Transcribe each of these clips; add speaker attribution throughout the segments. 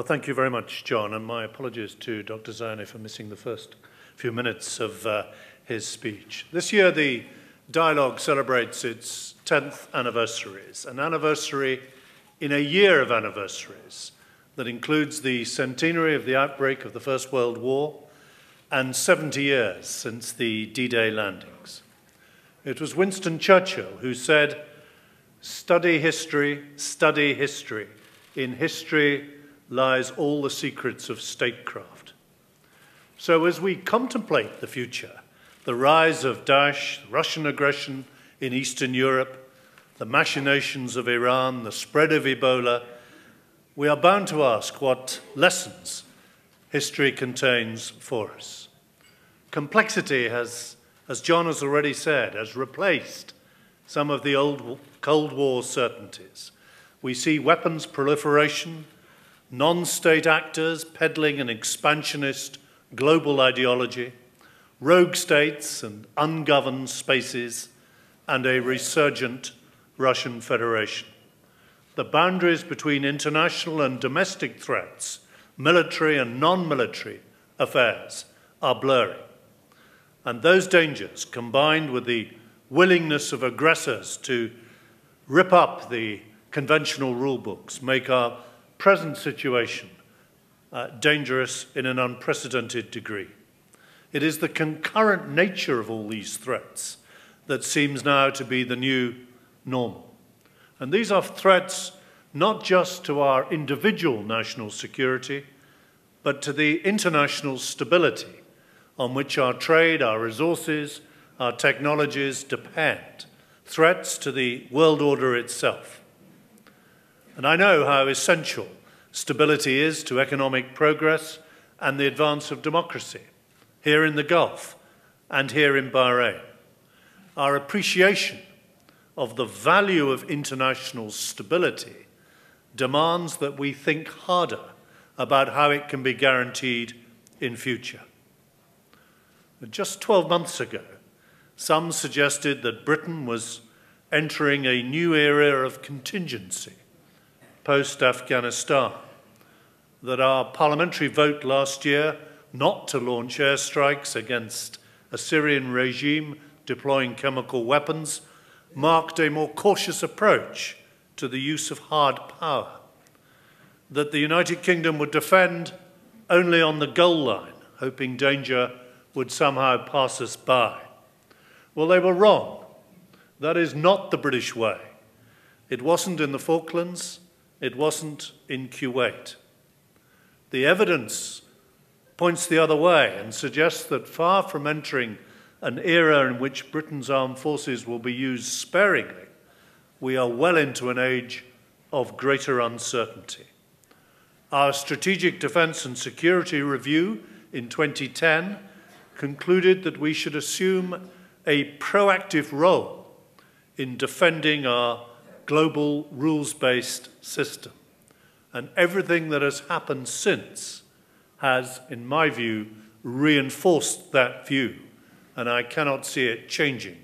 Speaker 1: Well, thank you very much, John, and my apologies to Dr. Zani for missing the first few minutes of his speech. This year, the dialogue celebrates its 10th anniversary, an anniversary in a year of anniversaries that includes the centenary of the outbreak of the First World War and 70 years since the D-Day landings. It was Winston Churchill who said, study history, in history lies all the secrets of statecraft." So as we contemplate the future, the rise of Daesh, Russian aggression in Eastern Europe, the machinations of Iran, the spread of Ebola, we are bound to ask what lessons history contains for us. Complexity has, as John has already said, has replaced some of the old Cold War certainties. We see weapons proliferation, non-state actors peddling an expansionist global ideology, rogue states and ungoverned spaces, and a resurgent Russian Federation. The boundaries between international and domestic threats, military and non-military affairs, are blurring. And those dangers, combined with the willingness of aggressors to rip up the conventional rule books, make our present situation dangerous in an unprecedented degree. It is the concurrent nature of all these threats that seems now to be the new normal. And these are threats not just to our individual national security, but to the international stability on which our trade, our resources, our technologies depend, threats to the world order itself. And I know how essential stability is to economic progress and the advance of democracy, here in the Gulf and here in Bahrain. Our appreciation of the value of international stability demands that we think harder about how it can be guaranteed in future. Just 12 months ago, some suggested that Britain was entering a new era of contingency post-Afghanistan, that our parliamentary vote last year not to launch airstrikes against a Syrian regime deploying chemical weapons marked a more cautious approach to the use of hard power, that the United Kingdom would defend only on the goal line, hoping danger would somehow pass us by. Well, they were wrong. That is not the British way. It wasn't in the Falklands. It wasn't in Kuwait. The evidence points the other way and suggests that far from entering an era in which Britain's armed forces will be used sparingly, we are well into an age of greater uncertainty. Our Strategic Defence and Security Review in 2010 concluded that we should assume a proactive role in defending our global rules-based system. And everything that has happened since has, in my view, reinforced that view, and I cannot see it changing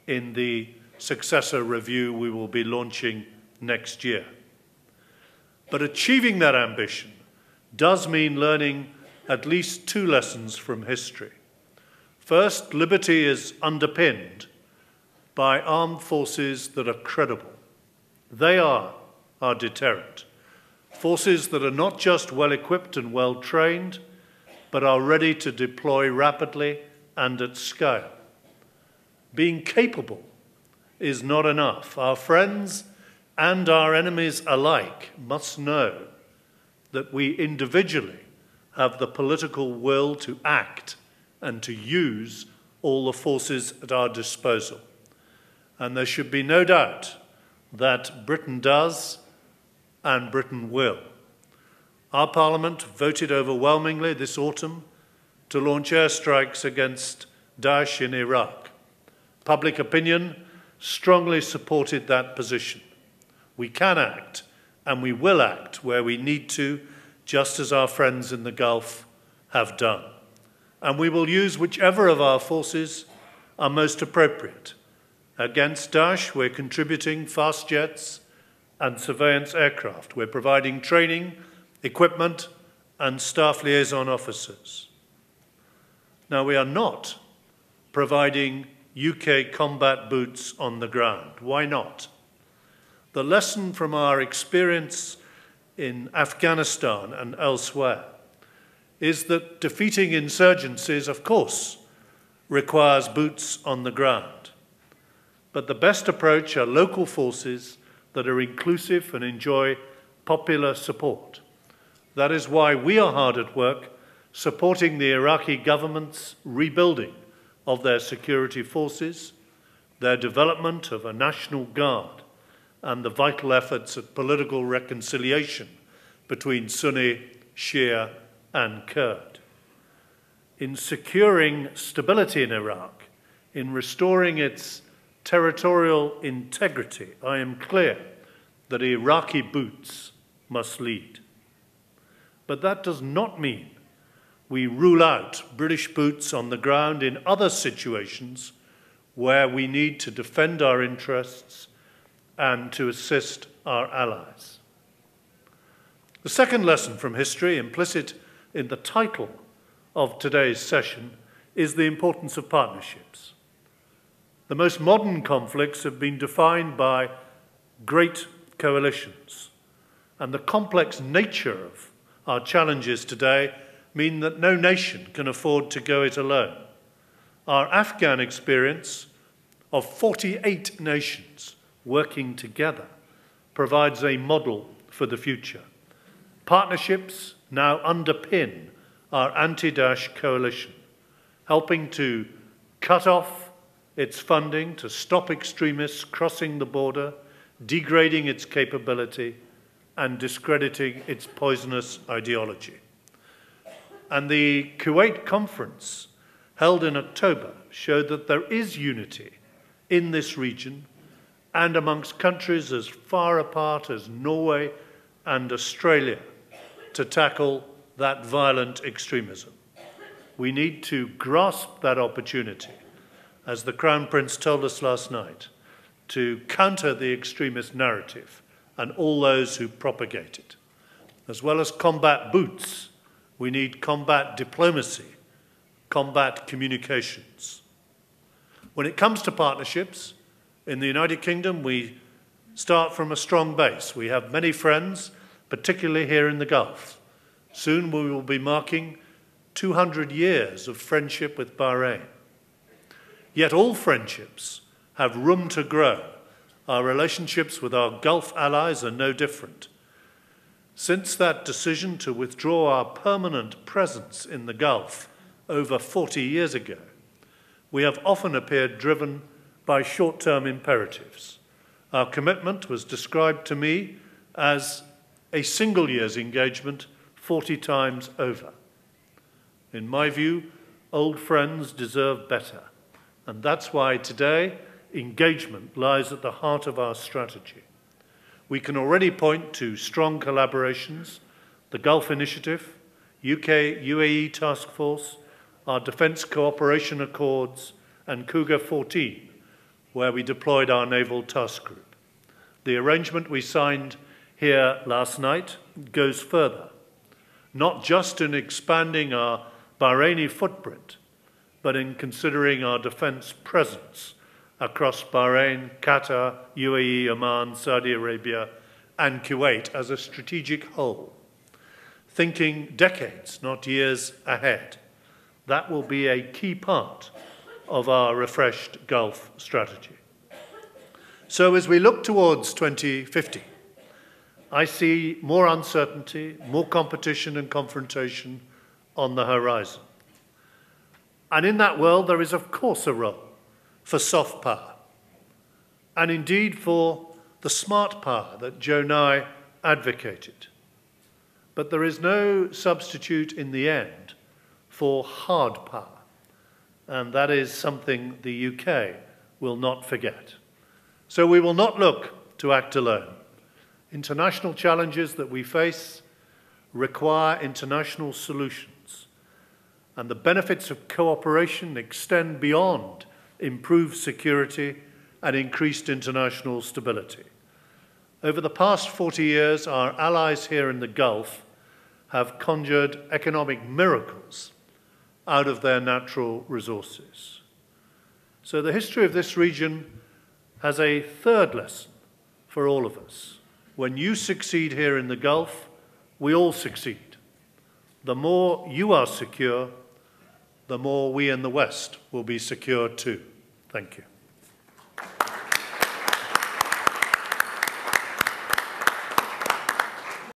Speaker 1: in the successor review we will be launching next year. But achieving that ambition does mean learning at least two lessons from history. First, liberty is underpinned by armed forces that are credible. They are our deterrent. Forces that are not just well-equipped and well-trained, but are ready to deploy rapidly and at scale. Being capable is not enough. Our friends and our enemies alike must know that we individually have the political will to act and to use all the forces at our disposal. And there should be no doubt that Britain does and Britain will. Our Parliament voted overwhelmingly this autumn to launch airstrikes against Daesh in Iraq. Public opinion strongly supported that position. We can act and we will act where we need to, just as our friends in the Gulf have done. And we will use whichever of our forces are most appropriate. Against Daesh, we're contributing fast jets and surveillance aircraft. We're providing training equipment, and staff liaison officers. Now, we are not providing UK combat boots on the ground. Why not? The lesson from our experience in Afghanistan and elsewhere is that defeating insurgencies, of course, requires boots on the ground. But the best approach are local forces that are inclusive and enjoy popular support. That is why we are hard at work supporting the Iraqi government's rebuilding of their security forces, their development of a national guard, and the vital efforts at political reconciliation between Sunni, Shia, and Kurd. In securing stability in Iraq, in restoring its territorial integrity, I am clear that Iraqi boots must lead. But that does not mean we rule out British boots on the ground in other situations where we need to defend our interests and to assist our allies. The second lesson from history, implicit in the title of today's session, is the importance of partnerships. The most modern conflicts have been defined by great coalitions, and the complex nature of our challenges today mean that no nation can afford to go it alone. Our Afghan experience of 48 nations working together provides a model for the future. Partnerships now underpin our anti-Daesh coalition, helping to cut off its funding, to stop extremists crossing the border, degrading its capability, and discrediting its poisonous ideology. And the Kuwait conference held in October showed that there is unity in this region and amongst countries as far apart as Norway and Australia to tackle that violent extremism. We need to grasp that opportunity, as the Crown Prince told us last night, to counter the extremist narrative and all those who propagate it. As well as combat boots, we need combat diplomacy, combat communications. When it comes to partnerships, in the United Kingdom, we start from a strong base. We have many friends, particularly here in the Gulf. Soon we will be marking 200 years of friendship with Bahrain. Yet all friendships have room to grow. Our relationships with our Gulf allies are no different. Since that decision to withdraw our permanent presence in the Gulf over 40 years ago, we have often appeared driven by short-term imperatives. Our commitment was described to me as a single year's engagement 40 times over. In my view, old friends deserve better, and that's why today engagement lies at the heart of our strategy. We can already point to strong collaborations, the Gulf Initiative, UK-UAE Task Force, our Defence Cooperation Accords, and Cougar 14, where we deployed our Naval Task Group. The arrangement we signed here last night goes further, not just in expanding our Bahraini footprint, but in considering our defence presence across Bahrain, Qatar, UAE, Oman, Saudi Arabia, and Kuwait as a strategic whole, thinking decades, not years ahead. That will be a key part of our refreshed Gulf strategy. So as we look towards 2050, I see more uncertainty, more competition and confrontation on the horizon. And in that world, there is, of course, a role for soft power, and indeed for the smart power that Joe Nye advocated. But there is no substitute in the end for hard power, and that is something the UK will not forget. So we will not look to act alone. International challenges that we face require international solutions, and the benefits of cooperation extend beyond improved security and increased international stability. Over the past 40 years, our allies here in the Gulf have conjured economic miracles out of their natural resources. So the history of this region has a third lesson for all of us. When you succeed here in the Gulf, we all succeed. The more you are secure, the more we in the West will be secure too. Thank you.